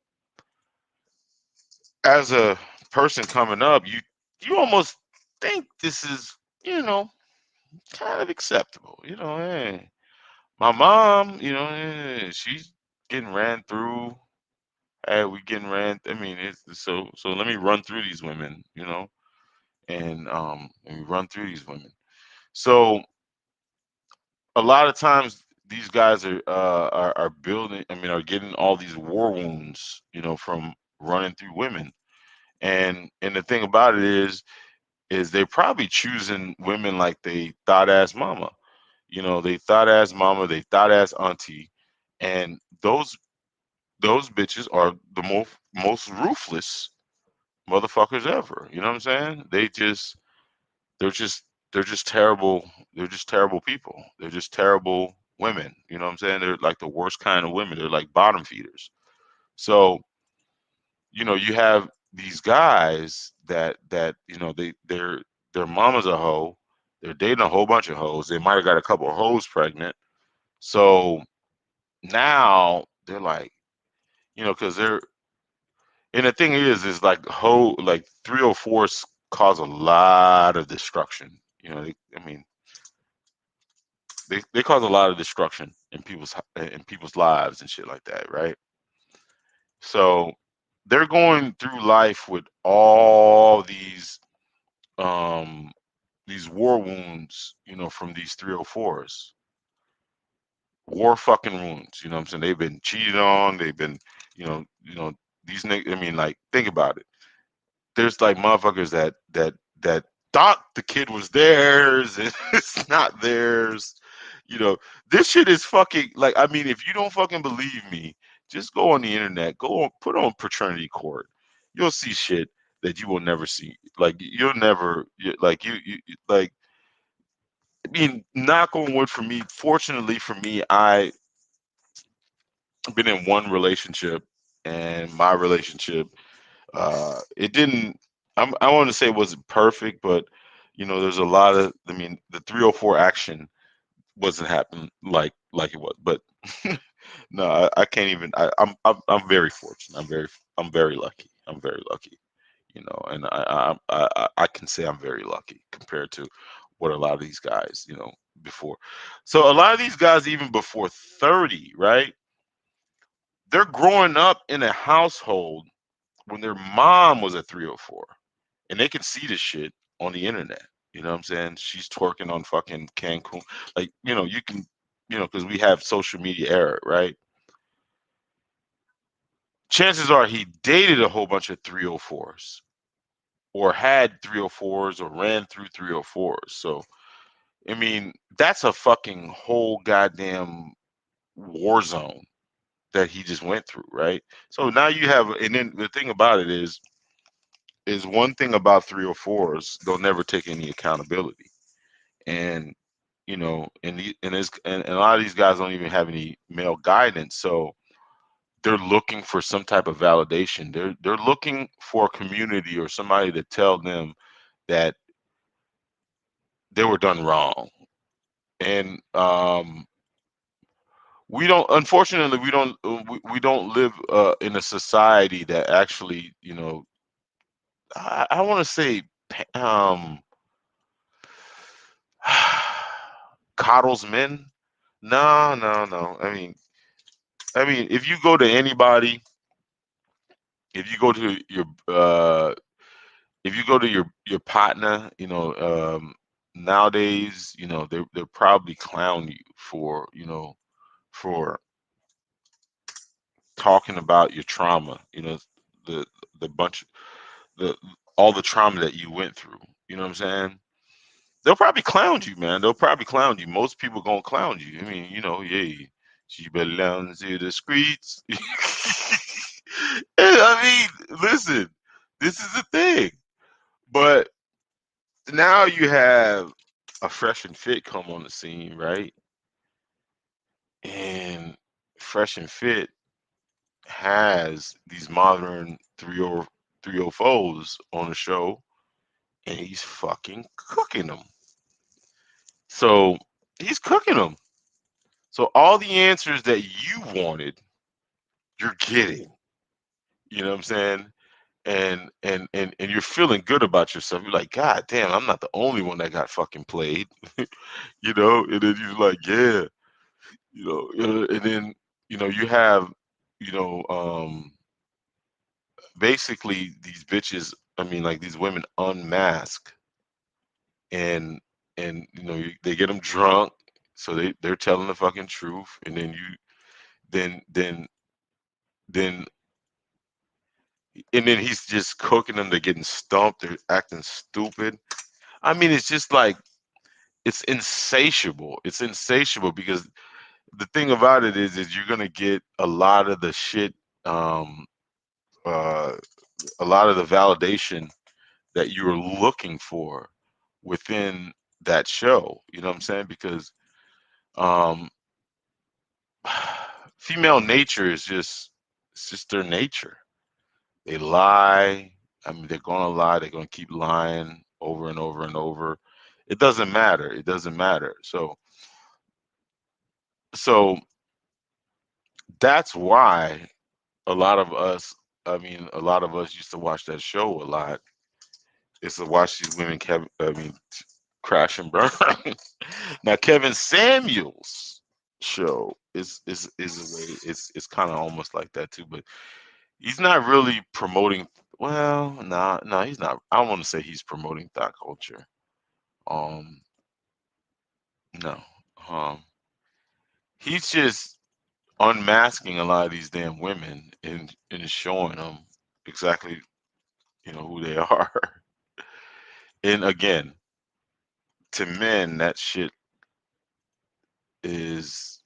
As a person coming up, you almost think this is, kind of acceptable. Hey, My mom, she's getting ran through. We getting ran. I mean, so let me run through these women, and we run through these women. So a lot of times these guys are building. I mean, are getting all these war wounds, from running through women. And the thing about it is they're probably choosing women like they thought ass mama. They thought ass mama, they thought ass auntie, and those bitches are the most ruthless motherfuckers ever. You know what I'm saying? They're just they're just terrible. They're just terrible people. They're just terrible women. You know what I'm saying? They're like the worst kind of women. They're like bottom feeders. So, you have these guys that their mama's a hoe. They're dating a whole bunch of hoes. They might have got a couple of hoes pregnant. So now they're like, because they're and the thing is like 304s cause a lot of destruction. I mean, they cause a lot of destruction in people's lives and shit like that, right? So they're going through life with all these war wounds, from these 304s. War fucking wounds, you know what I'm saying? They've been cheated on, they've been, these niggas, I mean, like, think about it. There's like motherfuckers that thought the kid was theirs and it's not theirs. You know, this shit is fucking like, I mean, if you don't fucking believe me, just go on the internet, put on paternity court. You'll see shit that you will never see. Like you'll never like like I mean, knock on wood for me. Fortunately for me, I've been in one relationship, and my relationship, it didn't. I want to say it wasn't perfect, but there's a lot of. I mean, the 304 action wasn't happening like it was, but no, I can't even. I'm very fortunate. I'm very lucky. I'm very lucky. And I can say I'm very lucky compared to what a lot of these guys, before. So a lot of these guys, even before 30, right? They're growing up in a household when their mom was a 304, and they can see this shit on the internet. You know what I'm saying? She's twerking on fucking Cancun. Like, you can, because we have social media era, right? Chances are he dated a whole bunch of 304s or had 304s or ran through 304s. So, I mean, that's a fucking whole goddamn war zone that he just went through, right? So now you have, and then the thing about it is one thing about 304s, they'll never take any accountability. And and a lot of these guys don't even have any male guidance, so they're looking for some type of validation. They're looking for a community or somebody to tell them that they were done wrong. And we don't, unfortunately, we don't live in a society that actually, I want to say, coddles men. No, no, no. I mean, if you go to anybody, if you go to your if you go to your partner, nowadays, they'll probably clown you for talking about your trauma, the the bunch the all the trauma that you went through. You know what I'm saying? They'll probably clown you, man. They'll probably clown you. Most people gonna clown you. I mean, yeah, she belongs to the streets. I mean, listen, this is the thing. But now you have a fresh and fit come on the scene, right? And fresh and fit has these modern 304s on the show, and he's fucking cooking them. So he's cooking them. So all the answers that you wanted, you're getting. You know what I'm saying? And you're feeling good about yourself. You're like, God damn, I'm not the only one that got fucking played. And then you're like, yeah. and then you have you know basically these bitches. I mean, like these women unmask and they get them drunk, so they're telling the fucking truth, and then then then then and then he's just cooking them. They're getting stumped. They're acting stupid. I mean, it's just like it's insatiable. It's insatiable because the thing about it is you're gonna get a lot of the shit, um, uh, a lot of the validation that you were looking for within that show. You know what I'm saying? Because um, female nature is just it's just their nature. They lie. I mean, they're gonna lie. They're gonna keep lying over and over and over. It doesn't matter. It doesn't matter. So that's why a lot of us. I mean, a lot of us used to watch that show a lot. Is to watch these women, crash and burn. Now, Kevin Samuels show is a way. It's kind of almost like that too, but he's not really promoting. Well, no, he's not. I want to say he's promoting thought culture. Um, no, um, he's just unmasking a lot of these damn women and showing them exactly who they are. And again, to men, that shit is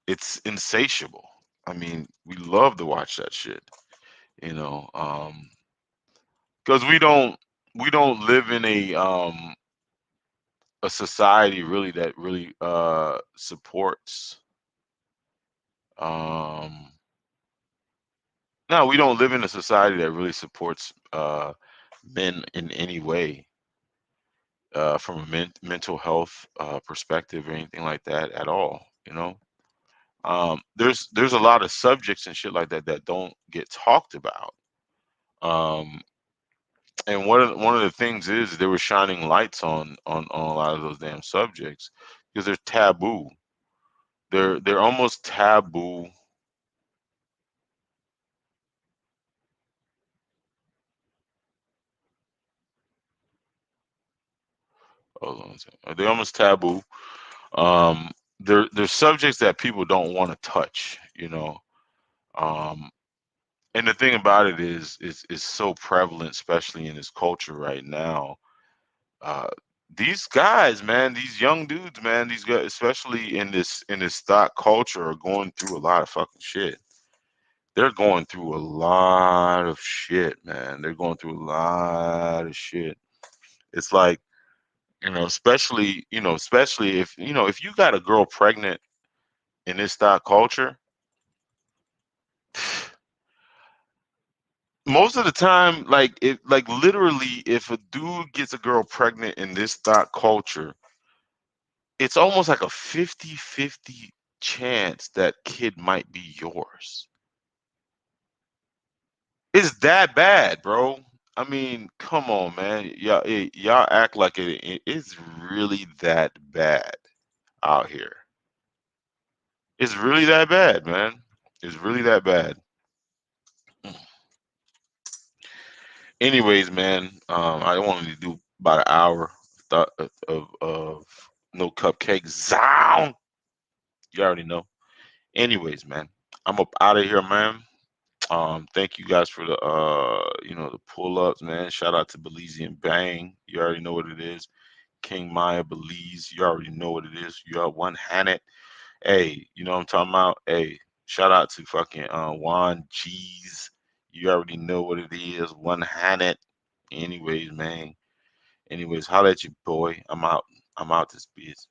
it's insatiable. I mean, we love to watch that shit. You know, because we don't live in a society really that really supports um no, we don't live in a society that really supports men in any way, from a mental health perspective or anything like that at all. There's a lot of subjects and shit like that that don't get talked about. um and one of the things is they were shining lights on a lot of those damn subjects because they're taboo. They're almost taboo. Hold on a second. They're almost taboo. Um, they're subjects that people don't want to touch. Um, and the thing about it is so prevalent, especially in this culture right now. Uh, these guys, man, these young dudes, man, these guys, especially in this stock culture, are going through a lot of fucking shit. They're going through a lot of shit, man. They're going through a lot of shit. It's like, especially if you got a girl pregnant in this stock culture, most of the time, like literally, if a dude gets a girl pregnant in this stock culture, it's almost like a 50-50 chance that kid might be yours. It's that bad, bro. I mean, come on, man. Y'all act like it's really that bad out here. It's really that bad, man. It's really that bad. Anyways, man, I wanted to do about an hour of no cupcake sound. You already know. Anyways, man, I'm up out of here, man. Thank you guys for the pull ups, man. Shout out to Belize and Bang. You already know what it is. King Maya Belize. You already know what it is. You are one handed. Hey, you know what I'm talking about? Hey, shout out to fucking Juan G's. You already know what it is. One handed. Anyways, man. Anyways, holla at you, boy. I'm out. I'm out this bitch.